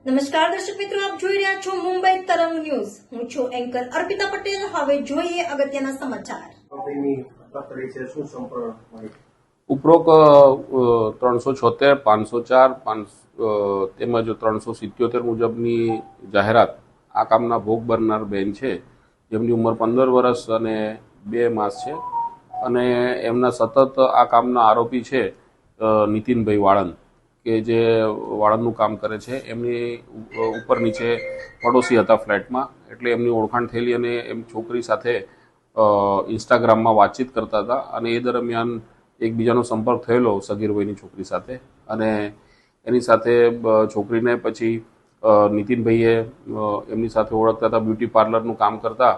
નમસ્કાર દર્શક મિત્રો, આપ જોઈ રહ્યા છો મુંબઈ તરંગ ન્યૂઝ. હું છું એન્કર અર્પિતા પટેલ. હવે જોઈએ અગત્યના સમાચાર. ઉપરોક્ત 376, 504, તેમજ 377 મુજબની જાહેરાત આ કામના ભોગ બનનાર બેન છે, જેમની ઉંમર 15 વર્ષ અને 2 માસ છે, અને એમના સતત આ કામના આરોપી છે નીતિનભાઈ વાળંદ, કે જે વાળંદનું કામ કરે છે. એમની ઉપર નીચે પડોશી હતા ફ્લેટમાં, એટલે એમની ઓળખાણ થયેલી અને એમ છોકરી સાથે ઇન્સ્ટાગ્રામમાં વાતચીત કરતા હતા, અને એ દરમિયાન એકબીજાનો સંપર્ક થયેલો સગીર વયની છોકરી સાથે. અને એની સાથે છોકરીને પછી નીતિનભાઈએ એમની સાથે ઓળખતા હતા, બ્યુટી પાર્લરનું કામ કરતા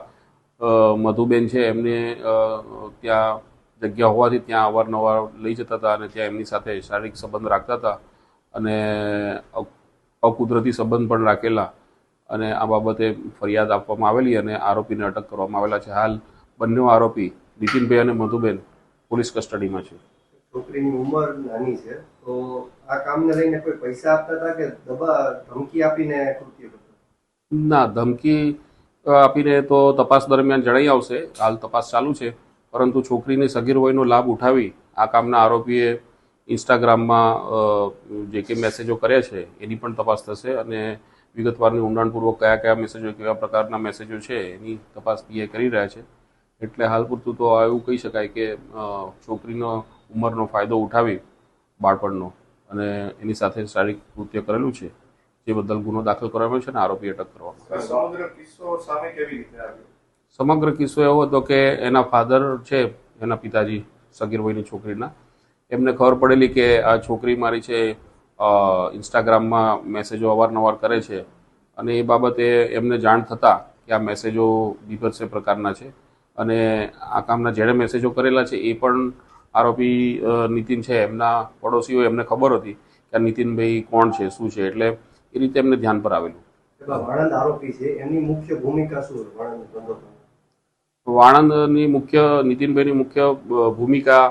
મધુબેન છે, એમને ત્યાં જગ્યા હોવાથી ત્યાં અવારનવાર લઈ જતા હતા અને ત્યાં એમની સાથે શારીરિક સંબંધ રાખતા હતા અને અકુદરતી સંબંધ પણ રાખેલા. અને આ બાબતે ફરિયાદ આપવામાં આવેલી અને આરોપીને અટક કરવામાં આવેલા છે. હાલ બંને આરોપી નીતિનભાઈ અને મધુબેન પોલીસ કસ્ટડીમાં છે. છોકરીની ઉંમર નાની છે, તો આ કામને લઈને કોઈ પૈસા આપતા હતા કે ધમકી આપીને કૃત્ય કરતા? ના, ધમકી આપીને તો તપાસ દરમિયાન જણાઈ આવશે. હાલ તપાસ ચાલુ છે, પરંતુ છોકરીની સગીર વયનો લાભ ઉઠાવી આ કામના આરોપીએ ઇન્સ્ટાગ્રામમાં જે કંઈ મેસેજો કર્યા છે એની પણ તપાસ થશે, અને વિગતવારની ઊંડાણપૂર્વક કયા કયા મેસેજો, કેવા પ્રકારના મેસેજો છે એની તપાસ પીએ કરી રહ્યા છે. એટલે હાલ પૂરતું તો એવું કહી શકાય કે છોકરીનો ઉંમરનો ફાયદો ઉઠાવી બાળપણનો અને એની સાથે શારીરિક કૃત્ય કરેલું છે, જે બદલ ગુનો દાખલ કરવામાં આવ્યો છે અને આરોપી અટક કરવામાં આવ્યો. સમગ્ર કિસ્સો એવો હતો કે એના ફાધર છે, એના પિતાજી સગીર વયની છોકરીના, એમને ખબર પડેલી કે આ છોકરી મારી છે ઇન્સ્ટાગ્રામમાં મેસેજો અવારનવાર કરે છે, અને એ બાબતે એમને જાણ થતાં કે આ મેસેજો બીભત્સ પ્રકારના છે, અને આ કામના જેણે મેસેજો કરેલા છે એ પણ આરોપી નીતિન છે, એમના પડોશીઓ, એમને ખબર હતી કે આ નીતિનભાઈ કોણ છે, શું છે, એટલે એ રીતે એમને ધ્યાન પર આવેલું. વાળંદ આરોપી છે, એમની મુખ્ય ભૂમિકા શું? વાળંદની નીતિનભાઈની મુખ્ય ભૂમિકા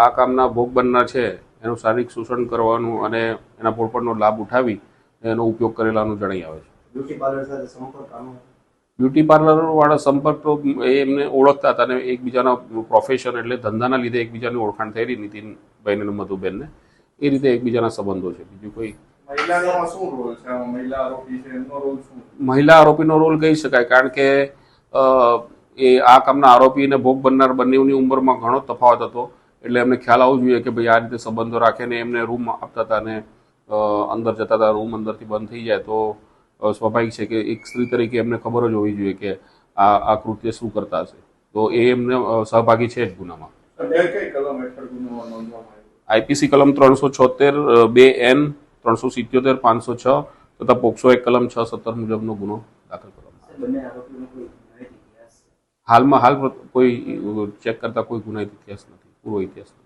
આ કામના ભોગ બનનાર છે એનું શારીરિક શોષણ કરવાનું અને એના પોળપણનો લાભ ઉઠાવી એનો ઉપયોગ કરેલાનું જણાઈ આવે છે. બ્યુટી પાર્લર સાથે સંપર્ક? બ્યુટી પાર્લરવાળા સંપર્ક તો એમને ઓળખતા હતા, અને એકબીજાના પ્રોફેશન એટલે ધંધાના લીધે એકબીજાની ઓળખાણ થયેલી નીતિનભાઈને અને મધુબેનને, એ રીતે એકબીજાના સંબંધો છે. બીજું કોઈ મહિલા આરોપીનો રોલ કહી શકાય, કારણ કે એ આ કામના આરોપી અને ભોગ બનનાર બંનેની ઉંમરમાં ઘણો તફાવત હતો, એટલે એમને ખ્યાલ આવવો જોઈએ કે ભાઈ આ રીતે સંબંધો રાખીને એમને રૂમ આપતા હતા અને અંદર જતા હતા. રૂમ અંદરથી બંધ થઈ જાય તો સ્વાભાવિક છે કે એક સ્ત્રી તરીકે એમને ખબર જ હોવી જોઈએ કે આ કૃત્ય શું કરતા હશે, તો એ એમને સહભાગી છે જ ગુનામાં. આઈપીસી કલમ 376, 2N, 377, 506 તથા પોક્સો એક કલમ 617 મુજબનો ગુનો દાખલ કરવામાં હાલ કોઈ ચેક કરતા કોઈ ગુનાહિત ઇતિહાસ નથી, પૂર્વ ઇતિહાસ નથી.